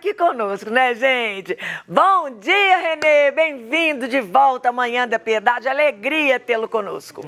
aqui conosco, né, gente? Bom dia, Renê! Bem-vindo de volta à Manhã da Piedade. Alegria tê-lo conosco.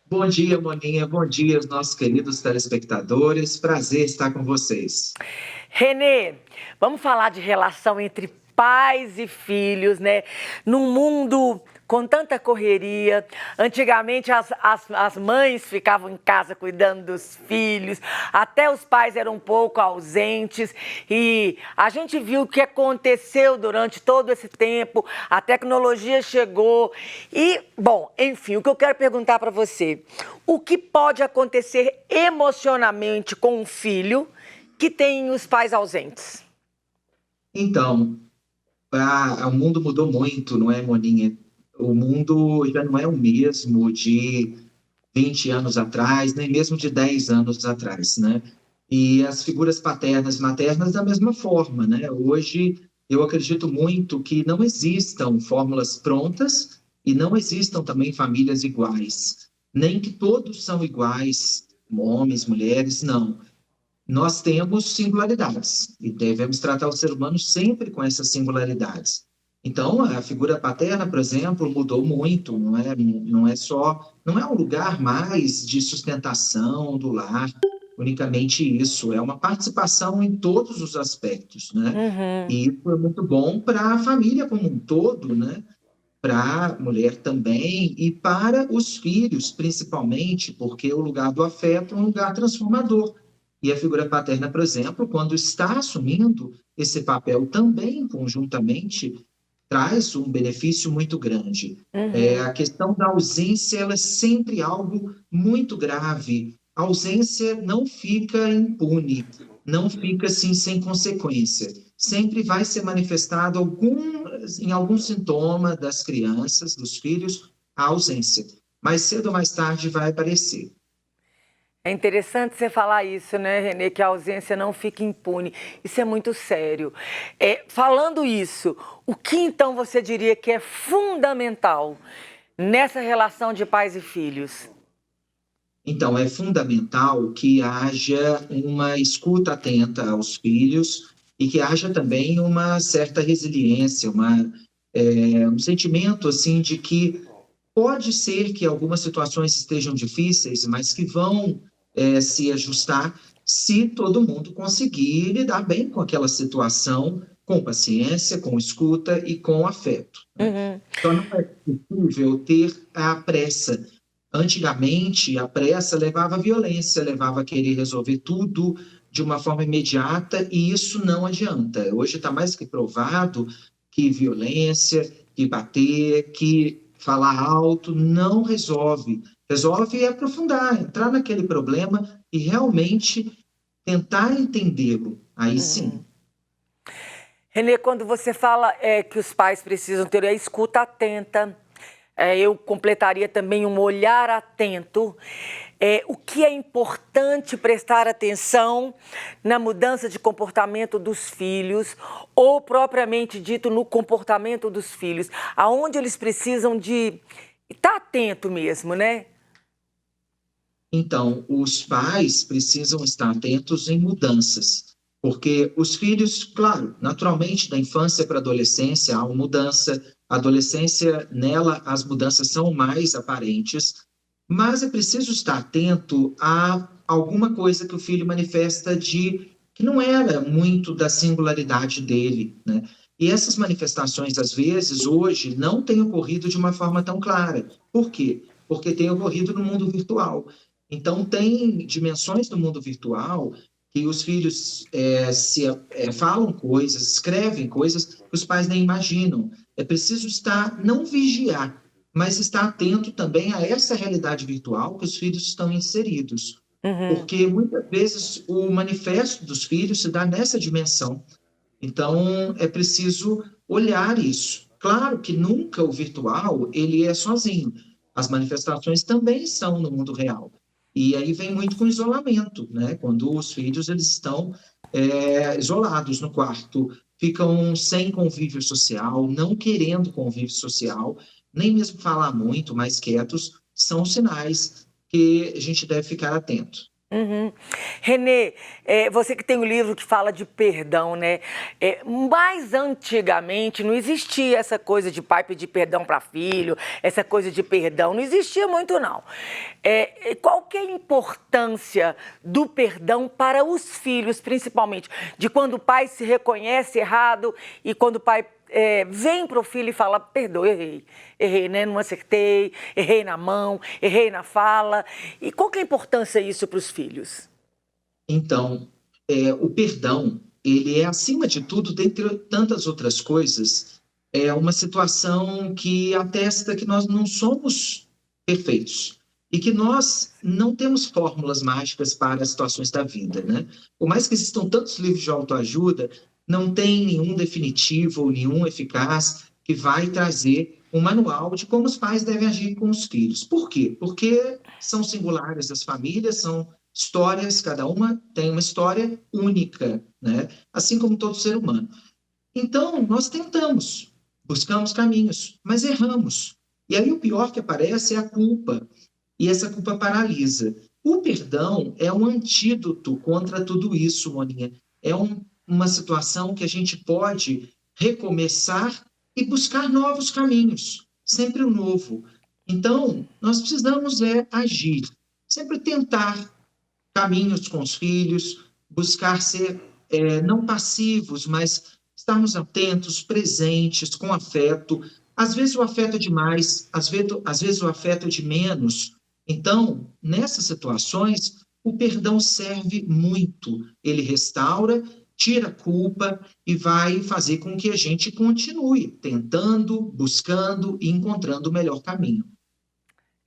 Bom dia, Moninha. Bom dia, os nossos queridos telespectadores. Prazer estar com vocês. Renê, vamos falar de relação entre pais e filhos, né? Num mundo com tanta correria. Antigamente as mães ficavam em casa cuidando dos filhos, até os pais eram um pouco ausentes. E a gente viu o que aconteceu durante todo esse tempo, a tecnologia chegou. E, bom, enfim, o que eu quero perguntar para você: o que pode acontecer emocionalmente com um filho que tem os pais ausentes? Então, o mundo mudou muito, não é, Moninha? O mundo já não é o mesmo de 20 anos atrás, nem mesmo de 10 anos atrás, né? E as figuras paternas e maternas da mesma forma, né? Hoje, eu acredito muito que não existam fórmulas prontas e não existam também famílias iguais. Nem que todos são iguais, homens, mulheres, não. Nós temos singularidades e devemos tratar o ser humano sempre com essas singularidades. Então, a figura paterna, por exemplo, mudou muito, não é um lugar mais de sustentação do lar, unicamente isso, é uma participação em todos os aspectos, né? Uhum. E isso é muito bom para a família como um todo, né? Para a mulher também e para os filhos, principalmente, porque o lugar do afeto é um lugar transformador. E a figura paterna, por exemplo, quando está assumindo esse papel também conjuntamente, traz um benefício muito grande. Uhum. A questão da ausência, ela é sempre algo muito grave. A ausência não fica impune, não fica assim sem consequência. Sempre vai ser manifestado em algum sintoma das crianças, dos filhos, a ausência. Mais cedo ou mais tarde vai aparecer. É interessante você falar isso, né, Renê, que a ausência não fica impune. Isso é muito sério. Falando isso, o que então você diria que é fundamental nessa relação de pais e filhos? Então, é fundamental que haja uma escuta atenta aos filhos e que haja também uma certa resiliência, um sentimento assim de que pode ser que algumas situações estejam difíceis, mas que vão se ajustar se todo mundo conseguir lidar bem com aquela situação, com paciência, com escuta e com afeto, né? Uhum. Então, não é possível ter a pressa. Antigamente, a pressa levava à violência, levava a querer resolver tudo de uma forma imediata, e isso não adianta. Hoje está mais que provado que violência, que bater, que falar alto não resolve. Resolve aprofundar, entrar naquele problema e realmente tentar entendê-lo. Aí sim. Renê, quando você fala que os pais precisam ter a escuta atenta, eu completaria também um olhar atento. O que é importante prestar atenção na mudança de comportamento dos filhos, ou propriamente dito no comportamento dos filhos, aonde eles precisam de estar atento mesmo, né? Então, os pais precisam estar atentos em mudanças, porque os filhos, claro, naturalmente, da infância para a adolescência há uma mudança, a adolescência, nela, as mudanças são mais aparentes, mas é preciso estar atento a alguma coisa que o filho manifesta de que não era muito da singularidade dele, né? E essas manifestações, às vezes, hoje, não têm ocorrido de uma forma tão clara. Por quê? Porque tem ocorrido no mundo virtual. Então, tem dimensões do mundo virtual que os filhos falam coisas, escrevem coisas que os pais nem imaginam. É preciso estar, não vigiar, mas estar atento também a essa realidade virtual que os filhos estão inseridos. Uhum. Porque muitas vezes o manifesto dos filhos se dá nessa dimensão. Então, é preciso olhar isso. Claro que nunca o virtual ele é sozinho. As manifestações também são no mundo real. E aí vem muito com o isolamento, né? Quando os filhos eles estão isolados no quarto, ficam sem convívio social, não querendo convívio social, nem mesmo falar muito, mais quietos, são sinais que a gente deve ficar atento. Uhum. Renê, você que tem um livro que fala de perdão, né? Mais antigamente não existia essa coisa de pai pedir perdão para filho, essa coisa de perdão, não existia muito não. Qual que é a importância do perdão para os filhos, principalmente, de quando o pai se reconhece errado e quando o pai vem para o filho e fala, perdoa, errei, né? Não acertei, errei na mão, errei na fala. E qual que é a importância disso para os filhos? Então, o perdão, ele é, acima de tudo, dentre tantas outras coisas, é uma situação que atesta que nós não somos perfeitos e que nós não temos fórmulas mágicas para as situações da vida, né? Por mais que existam tantos livros de autoajuda, não tem nenhum definitivo ou nenhum eficaz que vai trazer um manual de como os pais devem agir com os filhos. Por quê? Porque são singulares as famílias, são histórias, cada uma tem uma história única, né? Assim como todo ser humano. Então, nós tentamos, buscamos caminhos, mas erramos. E aí o pior que aparece é a culpa, e essa culpa paralisa. O perdão é um antídoto contra tudo isso, Moninha. É uma situação que a gente pode recomeçar e buscar novos caminhos, sempre o novo. Então, nós precisamos agir, sempre tentar caminhos com os filhos, buscar ser não passivos, mas estarmos atentos, presentes, com afeto. Às vezes o afeto é demais, às vezes o afeto é de menos. Então, nessas situações, o perdão serve muito. Ele restaura, tira a culpa e vai fazer com que a gente continue tentando, buscando e encontrando o melhor caminho.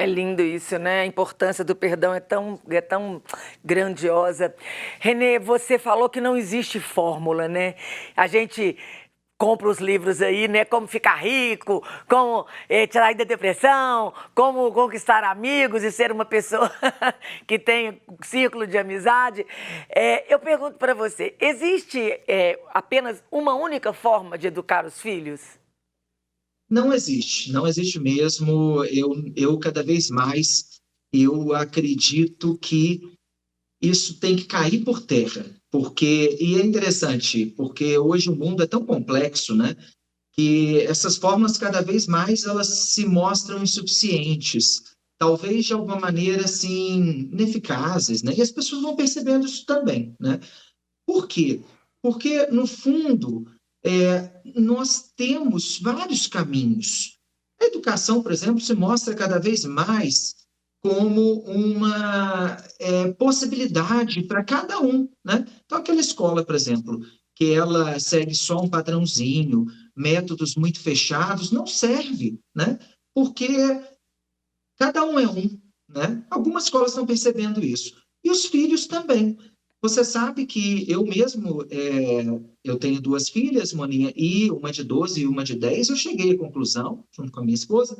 É lindo isso, né? A importância do perdão é tão grandiosa. Renê, você falou que não existe fórmula, né? A gente compra os livros aí, né? Como ficar rico, como sair da depressão, como conquistar amigos e ser uma pessoa que tem um círculo de amizade. Eu pergunto para você, existe apenas uma única forma de educar os filhos? Não existe, não existe mesmo. Eu cada vez mais eu acredito que isso tem que cair por terra, porque e é interessante, porque hoje o mundo é tão complexo, né, que essas formas cada vez mais elas se mostram insuficientes, talvez de alguma maneira assim ineficazes, né? E as pessoas vão percebendo isso também, né? Por quê? Porque, no fundo, nós temos vários caminhos. A educação, por exemplo, se mostra cada vez mais como uma possibilidade para cada um, né? Então, aquela escola, por exemplo, que ela segue só um padrãozinho, métodos muito fechados, não serve, né? Porque cada um é um, né? Algumas escolas estão percebendo isso. E os filhos também. Você sabe que eu mesmo, eu tenho duas filhas, Moninha, e uma de 12 e uma de 10. Eu cheguei à conclusão, junto com a minha esposa,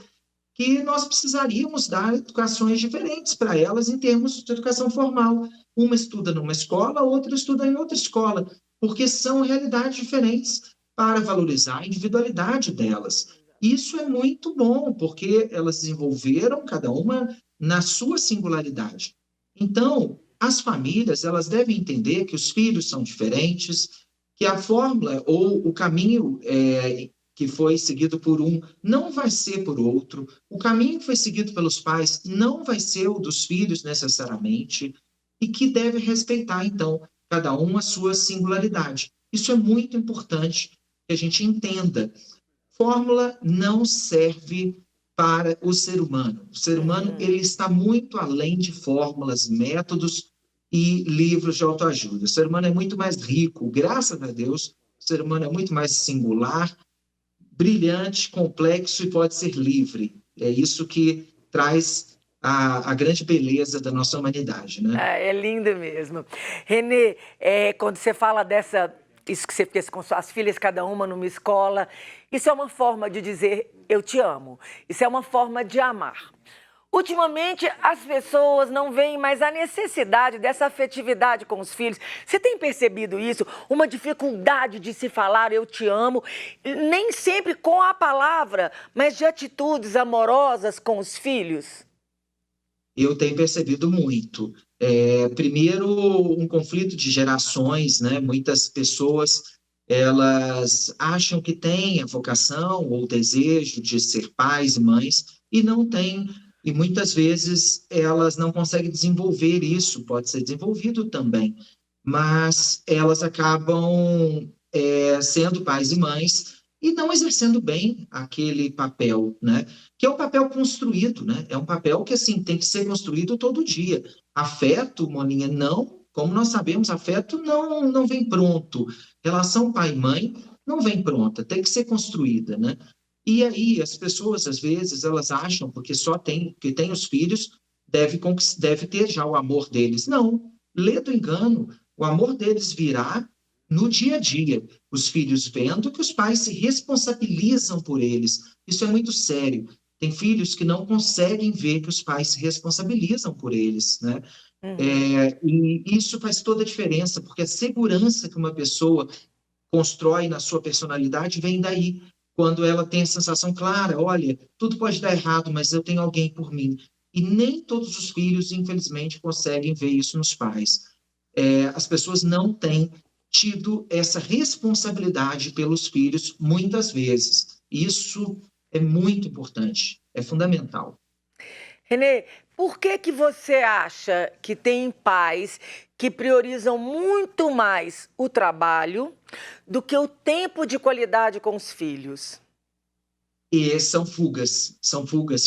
que nós precisaríamos dar educações diferentes para elas em termos de educação formal. Uma estuda numa escola, outra estuda em outra escola, porque são realidades diferentes para valorizar a individualidade delas. Isso é muito bom, porque elas desenvolveram cada uma na sua singularidade. Então, as famílias, elas devem entender que os filhos são diferentes, que a fórmula ou o caminho que foi seguido por um não vai ser por outro, o caminho que foi seguido pelos pais não vai ser o dos filhos necessariamente, e que deve respeitar, então, cada um a sua singularidade. Isso é muito importante que a gente entenda. Fórmula não serve para o ser humano. O ser humano ele está muito além de fórmulas, métodos e livros de autoajuda. O ser humano é muito mais rico, graças a Deus. O ser humano é muito mais singular, brilhante, complexo e pode ser livre. É isso que traz a grande beleza da nossa humanidade, né? É lindo mesmo. Renê, quando você fala isso que você fez com suas filhas, cada uma numa escola, isso é uma forma de dizer eu te amo. Isso é uma forma de amar. Ultimamente, as pessoas não veem mais a necessidade dessa afetividade com os filhos. Você tem percebido isso? Uma dificuldade de se falar eu te amo, nem sempre com a palavra, mas de atitudes amorosas com os filhos? eu tenho percebido muito. Primeiro, um conflito de gerações, né? Muitas pessoas, elas acham que têm a vocação ou o desejo de ser pais e mães e não têm, e muitas vezes elas não conseguem desenvolver isso, pode ser desenvolvido também, mas elas acabam sendo pais e mães e não exercendo bem aquele papel, né? Que é um papel construído, né? É um papel que, assim, tem que ser construído todo dia. Afeto, Moninha, não, como nós sabemos, afeto não vem pronto. Relação pai e mãe não vem pronta, tem que ser construída, né? E aí, as pessoas, às vezes, elas acham, porque só tem, que tem os filhos, deve ter já o amor deles. Não, lê do engano, o amor deles virá no dia a dia, os filhos vendo que os pais se responsabilizam por eles. Isso é muito sério. Tem filhos que não conseguem ver que os pais se responsabilizam por eles, né? Uhum. E isso faz toda a diferença, porque a segurança que uma pessoa constrói na sua personalidade vem daí, quando ela tem a sensação clara, olha, tudo pode dar errado, mas eu tenho alguém por mim. E nem todos os filhos, infelizmente, conseguem ver isso nos pais. As pessoas não têm tido essa responsabilidade pelos filhos muitas vezes. Isso é muito importante, é fundamental. Renê, por que que você acha que tem pais que priorizam muito mais o trabalho do que o tempo de qualidade com os filhos? E são fugas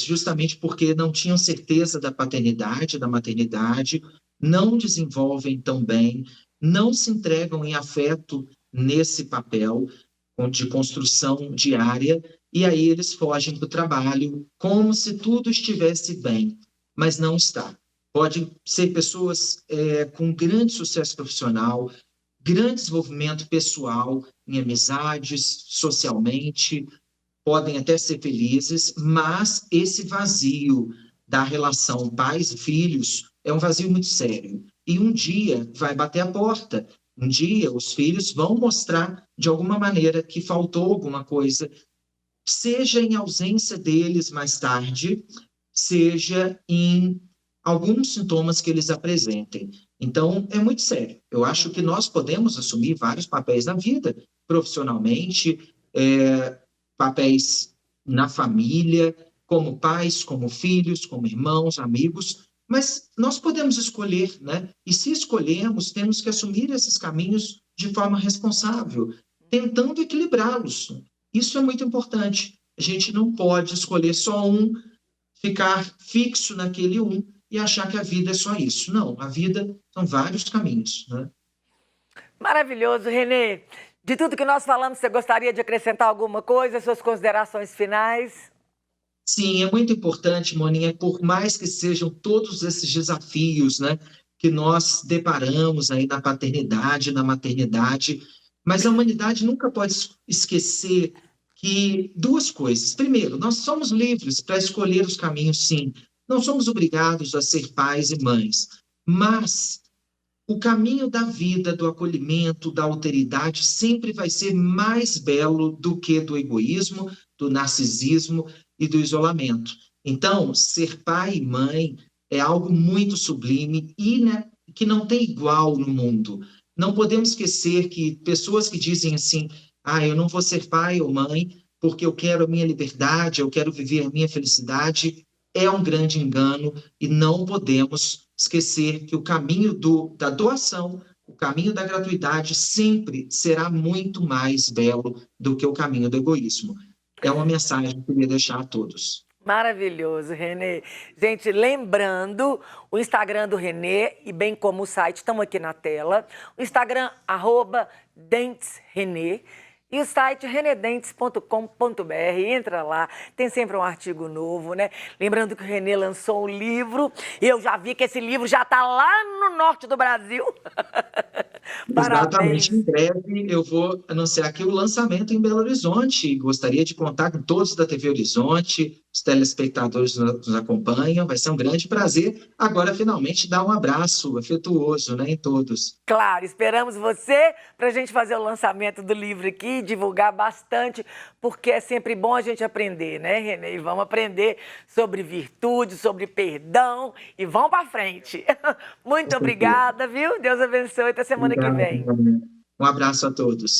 justamente porque não tinham certeza da paternidade, da maternidade, não desenvolvem tão bem, não se entregam em afeto nesse papel de construção diária, e aí eles fogem do trabalho como se tudo estivesse bem, mas não está. Podem ser pessoas com grande sucesso profissional, grande desenvolvimento pessoal, em amizades, socialmente, podem até ser felizes, mas esse vazio da relação pais e filhos é um vazio muito sério. E um dia vai bater a porta. Um dia os filhos vão mostrar de alguma maneira que faltou alguma coisa, seja em ausência deles mais tarde, seja em alguns sintomas que eles apresentem. Então, é muito sério. Eu acho que Uhum. nós podemos assumir vários papéis na vida, profissionalmente, papéis na família, como pais, como filhos, como irmãos, amigos, mas nós podemos escolher, né? E se escolhermos, temos que assumir esses caminhos de forma responsável, tentando equilibrá-los. Isso é muito importante. A gente não pode escolher só um, ficar fixo naquele um e achar que a vida é só isso. Não, a vida são vários caminhos, né? Maravilhoso, Renê. De tudo que nós falamos, você gostaria de acrescentar alguma coisa, suas considerações finais? Sim, é muito importante, Moninha, por mais que sejam todos esses desafios, né, que nós deparamos aí na paternidade, na maternidade, mas a humanidade nunca pode esquecer que duas coisas. Primeiro, nós somos livres para escolher os caminhos, sim. Não somos obrigados a ser pais e mães, mas o caminho da vida, do acolhimento, da alteridade, sempre vai ser mais belo do que do egoísmo, do narcisismo e do isolamento. Então, ser pai e mãe é algo muito sublime e, né, que não tem igual no mundo. Não podemos esquecer que pessoas que dizem assim, eu não vou ser pai ou mãe porque eu quero a minha liberdade, eu quero viver a minha felicidade, é um grande engano e não podemos esquecer que o caminho da doação, o caminho da gratuidade sempre será muito mais belo do que o caminho do egoísmo. É uma mensagem que eu queria deixar a todos. Maravilhoso, Renê. Gente, lembrando, o Instagram do Renê, e bem como o site, estão aqui na tela. O Instagram, @DentesRenê. E o site renedentes.com.br, entra lá, tem sempre um artigo novo, né? Lembrando que o Renê lançou um livro, e eu já vi que esse livro já está lá no norte do Brasil. Exatamente. Em Parabéns. breve eu vou anunciar aqui o lançamento em Belo Horizonte. Gostaria de contar com todos da TV Horizonte. os telespectadores nos acompanham, vai ser um grande prazer. Agora, finalmente, dar um abraço afetuoso, né, em todos. Claro, esperamos você para a gente fazer o lançamento do livro aqui, divulgar bastante, porque é sempre bom a gente aprender, né, Renê? E vamos aprender sobre virtude, sobre perdão e vamos para frente. Muito Com certeza. obrigada, viu? Deus abençoe. Até semana que Obrigado. vem. Um abraço a todos.